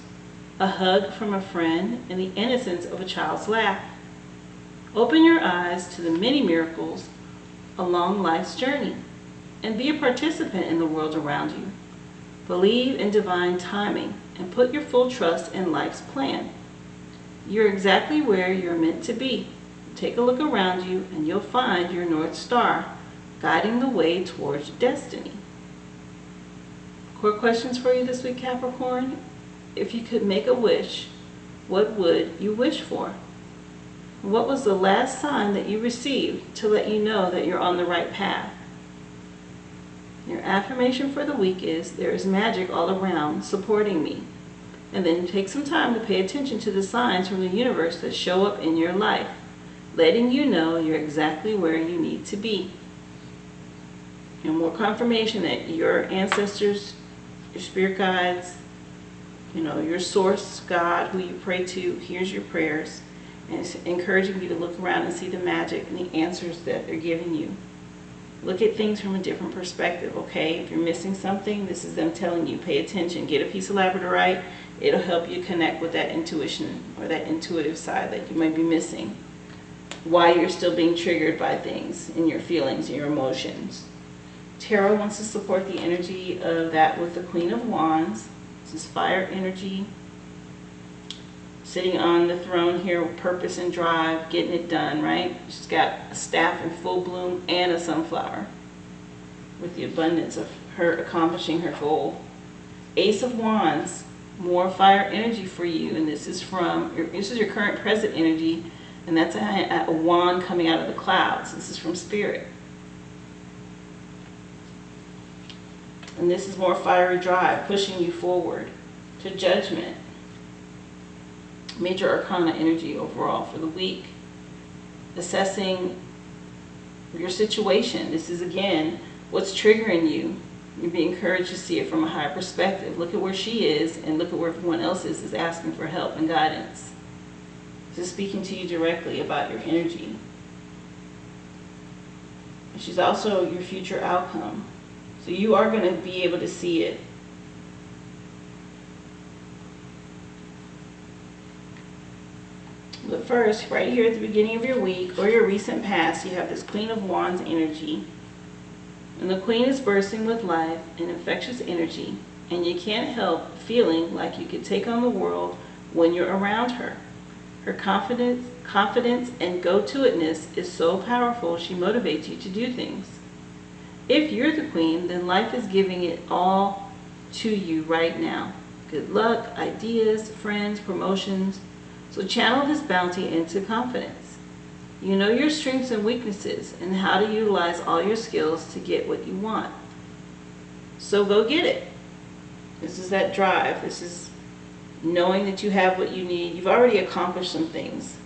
S1: a hug from a friend, and the innocence of a child's laugh. Open your eyes to the many miracles along life's journey and be a participant in the world around you. Believe in divine timing and put your full trust in life's plan. You're exactly where you're meant to be. Take a look around you and you'll find your North Star guiding the way towards destiny. Core questions for you this week, Capricorn. If you could make a wish, what would you wish for? What was the last sign that you received to let you know that you're on the right path? Your affirmation for the week is, there is magic all around supporting me. And then take some time to pay attention to the signs from the universe that show up in your life, letting you know you're exactly where you need to be. And more confirmation that your ancestors, your spirit guides, your source, God, who you pray to, hears your prayers, and it's encouraging you to look around and see the magic and the answers that they're giving you. Look at things from a different perspective, okay? If you're missing something, this is them telling you, pay attention, get a piece of labradorite. It'll help you connect with that intuition or that intuitive side that you might be missing, why you're still being triggered by things in your feelings and your emotions. Tarot wants to support the energy of that with the Queen of Wands. This is fire energy. Sitting on the throne here with purpose and drive, getting it done, right? She's got a staff in full bloom and a sunflower with the abundance of her accomplishing her goal. Ace of Wands, more fire energy for you, and this is your current present energy, and that's a wand coming out of the clouds. This is from Spirit. And this is more fiery drive, pushing you forward to Judgment. Major Arcana energy overall for the week. Assessing your situation. This is, again, what's triggering you. You'd be encouraged to see it from a higher perspective. Look at where she is and look at where everyone else is asking for help and guidance. This is speaking to you directly about your energy. She's also your future outcome. So you are going to be able to see it. But first, right here at the beginning of your week or your recent past, you have this Queen of Wands energy. And the Queen is bursting with life and infectious energy. And you can't help feeling like you could take on the world when you're around her. Her confidence and go-to-itness is so powerful, she motivates you to do things. If you're the Queen, then life is giving it all to you right now. Good luck, ideas, friends, promotions. So channel this bounty into confidence. You know your strengths and weaknesses and how to utilize all your skills to get what you want. So go get it. This is that drive. This is knowing that you have what you need. You've already accomplished some things.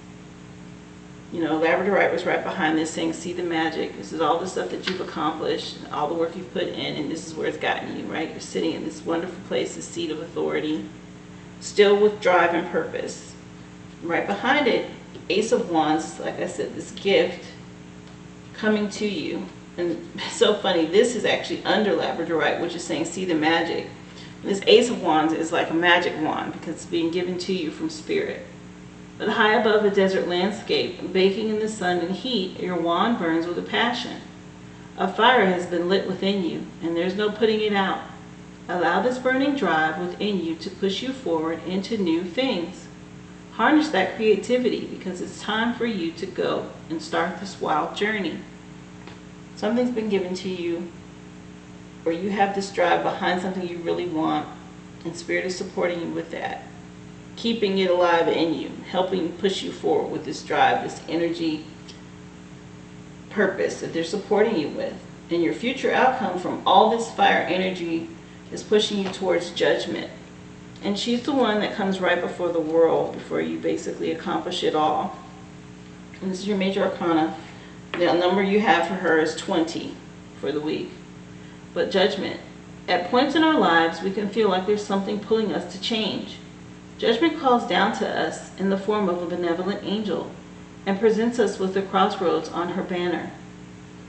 S1: Labradorite was right behind this saying, see the magic. This is all the stuff that you've accomplished, all the work you've put in, and this is where it's gotten you, right? You're sitting in this wonderful place, the seat of authority, still with drive and purpose. Right behind it, Ace of Wands, like I said, this gift coming to you. And it's so funny, this is actually under Labradorite, which is saying, see the magic. And this Ace of Wands is like a magic wand because it's being given to you from Spirit. But high above a desert landscape, baking in the sun and heat, your wand burns with a passion. A fire has been lit within you, and there's no putting it out. Allow this burning drive within you to push you forward into new things. Harness that creativity because it's time for you to go and start this wild journey. Something's been given to you, or you have this drive behind something you really want, and Spirit is supporting you with that. Keeping it alive in you, helping push you forward with this drive, this energy, purpose that they're supporting you with. And your future outcome from all this fire energy is pushing you towards Judgment. And she's the one that comes right before the world, before you basically accomplish it all. And this is your major arcana. The number you have for her is 20 for the week. But Judgment. At points in our lives, we can feel like there's something pulling us to change. Judgment calls down to us in the form of a benevolent angel and presents us with the crossroads on her banner.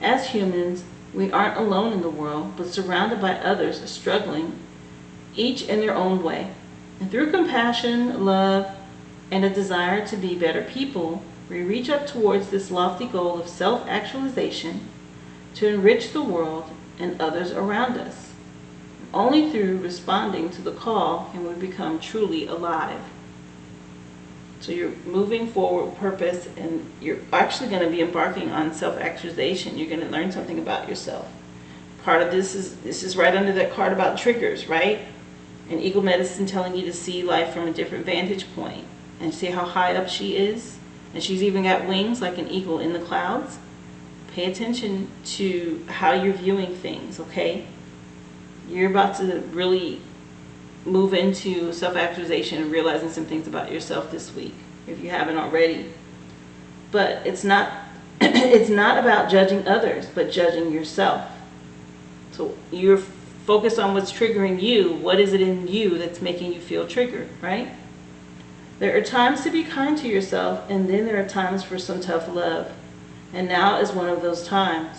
S1: As humans, we aren't alone in the world, but surrounded by others struggling, each in their own way. And through compassion, love, and a desire to be better people, we reach up towards this lofty goal of self-actualization to enrich the world and others around us. Only through responding to the call can we become truly alive. So you're moving forward with purpose, and you're actually going to be embarking on self-actualization. You're going to learn something about yourself. Part of this is right under that card about triggers, right? And Eagle Medicine telling you to see life from a different vantage point and see how high up she is. And she's even got wings like an eagle in the clouds. Pay attention to how you're viewing things, okay? You're about to really move into self-actualization and realizing some things about yourself this week, if you haven't already. But it's not it's not about judging others, but judging yourself. So you're focused on what's triggering you. What is it in you that's making you feel triggered, right? There are times to be kind to yourself, and then there are times for some tough love. And now is one of those times.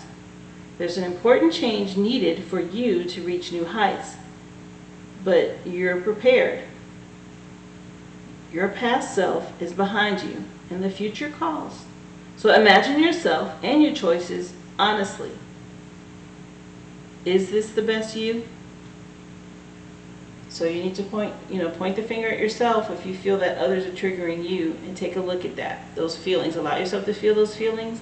S1: There's an important change needed for you to reach new heights, but you're prepared. Your past self is behind you, and the future calls. So imagine yourself and your choices honestly. Is this the best you? So you need to point the finger at yourself if you feel that others are triggering you, and take a look at that, those feelings. Allow yourself to feel those feelings,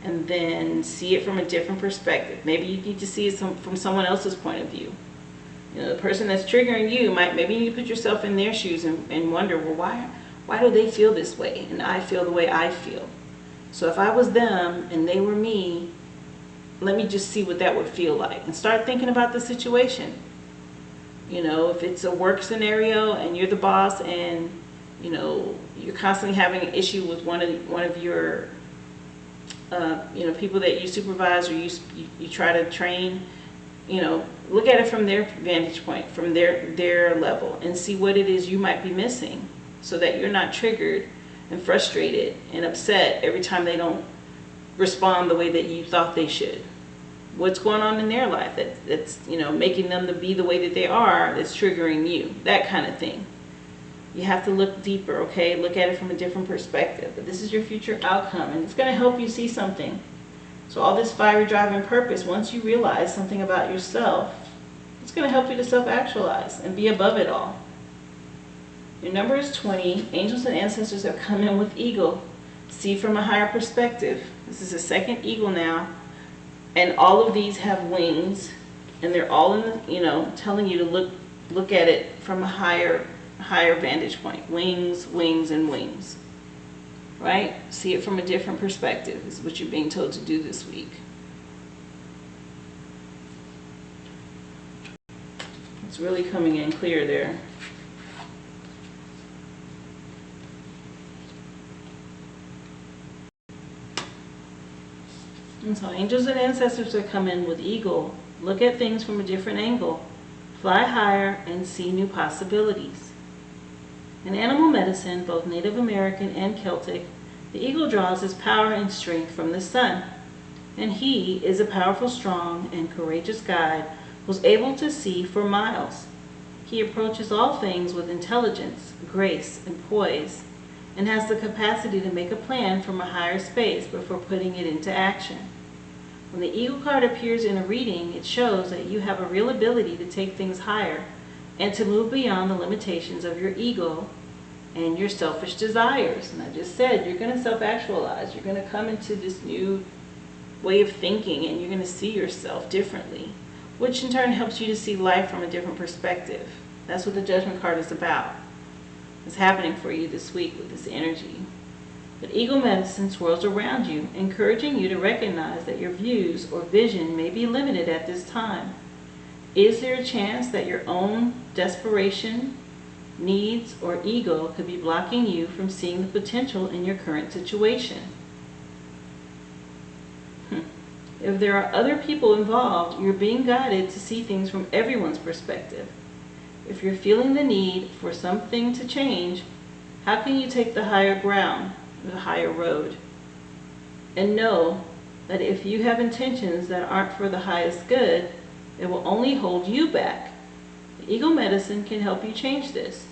S1: and then see it from a different perspective. Maybe you need to see it from someone else's point of view. The person that's triggering you maybe you need to put yourself in their shoes and wonder, well, why do they feel this way and I feel the way I feel? So if I was them and they were me, let me just see what that would feel like, and start thinking about the situation. If it's a work scenario and you're the boss, and you're constantly having an issue with one of your people that you supervise or you try to train, look at it from their vantage point, from their level, and see what it is you might be missing, so that you're not triggered and frustrated and upset every time they don't respond the way that you thought they should. What's going on in their life that's making them to be the way that they are, that's triggering you, that kind of thing. You have to look deeper, okay? Look at it from a different perspective. But this is your future outcome, and it's going to help you see something. So all this fiery drive and purpose, once you realize something about yourself, it's going to help you to self-actualize and be above it all. Your number is 20. Angels and ancestors have come in with eagle. See from a higher perspective. This is a second eagle now. And all of these have wings, and they're all in the, telling you to look at it from a higher vantage point. Wings, wings, and wings. Right? See it from a different perspective is what you're being told to do this week. It's really coming in clear there. And so angels and ancestors are coming with eagle. Look at things from a different angle. Fly higher and see new possibilities. In animal medicine, both Native American and Celtic, the eagle draws his power and strength from the sun. And he is a powerful, strong, and courageous guide who's able to see for miles. He approaches all things with intelligence, grace, and poise, and has the capacity to make a plan from a higher space before putting it into action. When the eagle card appears in a reading, it shows that you have a real ability to take things higher and to move beyond the limitations of your ego and your selfish desires. And I just said, you're going to self-actualize. You're going to come into this new way of thinking, and you're going to see yourself differently, which in turn helps you to see life from a different perspective. That's what the Judgment card is about. It's happening for you this week with this energy. But eagle medicine swirls around you, encouraging you to recognize that your views or vision may be limited at this time. Is there a chance that your own desperation, needs, or ego could be blocking you from seeing the potential in your current situation? If there are other people involved, you're being guided to see things from everyone's perspective. If you're feeling the need for something to change, how can you take the higher ground, the higher road? And know that if you have intentions that aren't for the highest good, it will only hold you back. The eagle medicine can help you change this.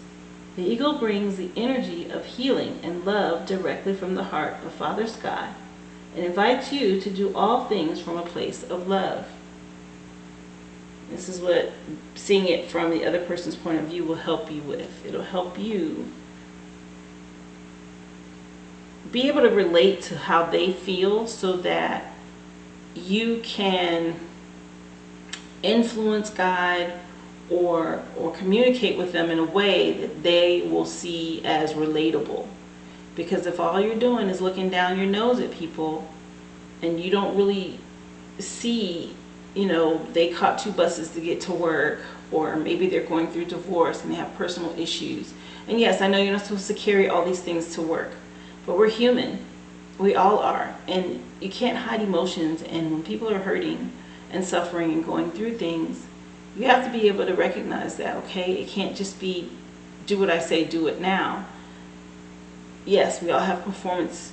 S1: The eagle brings the energy of healing and love directly from the heart of Father Sky and invites you to do all things from a place of love. This is what seeing it from the other person's point of view will help you with. It'll help you be able to relate to how they feel, so that you can influence, guide, or communicate with them in a way that they will see as relatable. Because if all you're doing is looking down your nose at people and you don't really see, they caught 2 buses to get to work, or maybe they're going through divorce and they have personal issues. And yes, I know you're not supposed to carry all these things to work, but we're human. We all are. And you can't hide emotions. And when people are hurting and suffering and going through things, you have to be able to recognize that, okay? It can't just be, do what I say, do it now. Yes, we all have performance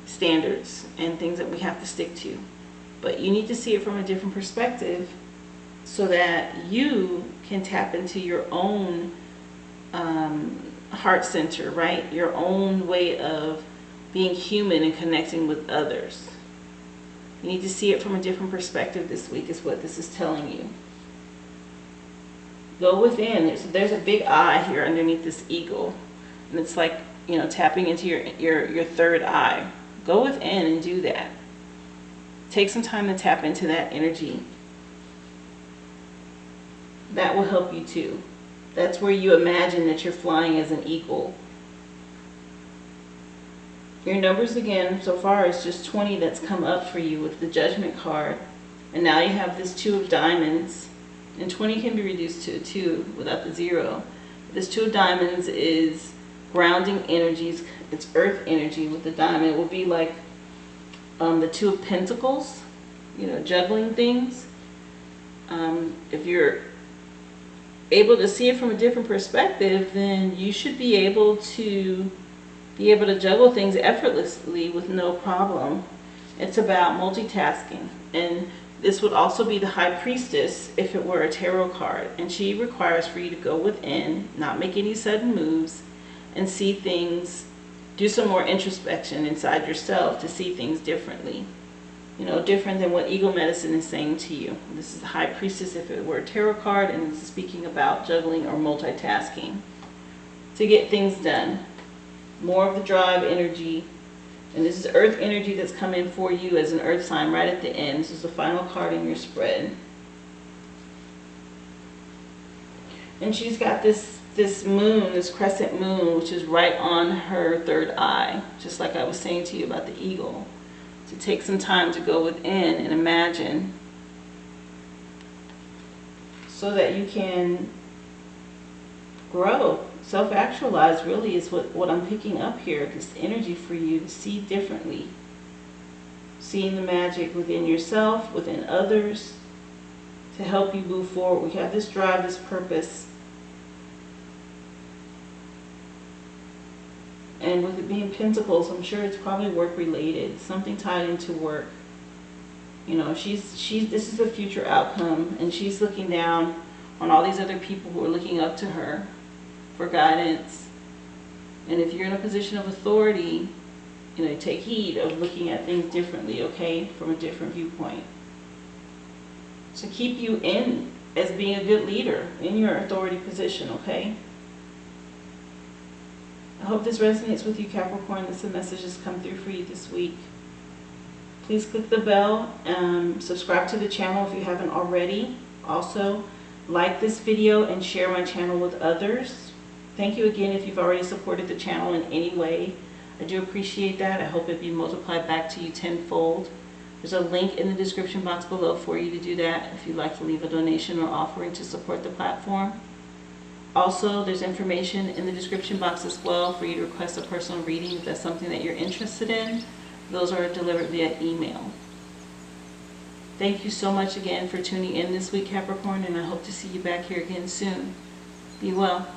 S1: standards and things that we have to stick to. But you need to see it from a different perspective so that you can tap into your own heart center, right? Your own way of being human and connecting with others. You need to see it from a different perspective this week is what this is telling you. Go within. There's a big eye here underneath this eagle. And it's like, tapping into your third eye. Go within and do that. Take some time to tap into that energy. That will help you too. That's where you imagine that you're flying as an eagle. Your numbers again so far is just 20 that's come up for you with the Judgment card. And now you have this 2 of diamonds. And 20 can be reduced to a 2 without the 0. This 2 of diamonds is grounding energies. It's earth energy with the diamond. It will be like the 2 of pentacles, juggling things. If you're able to see it from a different perspective, then you should be able to juggle things effortlessly with no problem. It's about multitasking. And this would also be the High Priestess if it were a tarot card. And she requires for you to go within, not make any sudden moves, and see things, do some more introspection inside yourself to see things differently. Different than what Eagle Medicine is saying to you. This is the High Priestess if it were a tarot card, and it's speaking about juggling or multitasking to get things done. More of the drive energy. And this is earth energy that's coming for you as an earth sign right at the end. This is the final card in your spread. And she's got this moon, this crescent moon, which is right on her third eye. Just like I was saying to you about the eagle. To take some time to go within and imagine so that you can grow. Self-actualize really is what I'm picking up here. This energy for you to see differently. Seeing the magic within yourself, within others, to help you move forward. We have this drive, this purpose. And with it being pentacles, I'm sure it's probably work related. Something tied into work. This is a future outcome, and she's looking down on all these other people who are looking up to her for guidance. And if you're in a position of authority, take heed of looking at things differently, okay, from a different viewpoint. To keep you in as being a good leader in your authority position, okay? I hope this resonates with you, Capricorn. This message has come through for you this week. Please click the bell and subscribe to the channel if you haven't already. Also, like this video and share my channel with others. Thank you again if you've already supported the channel in any way. I do appreciate that. I hope it be multiplied back to you tenfold. There's a link in the description box below for you to do that if you'd like to leave a donation or offering to support the platform. Also, there's information in the description box as well for you to request a personal reading if that's something that you're interested in. Those are delivered via email. Thank you so much again for tuning in this week, Capricorn, and I hope to see you back here again soon. Be well.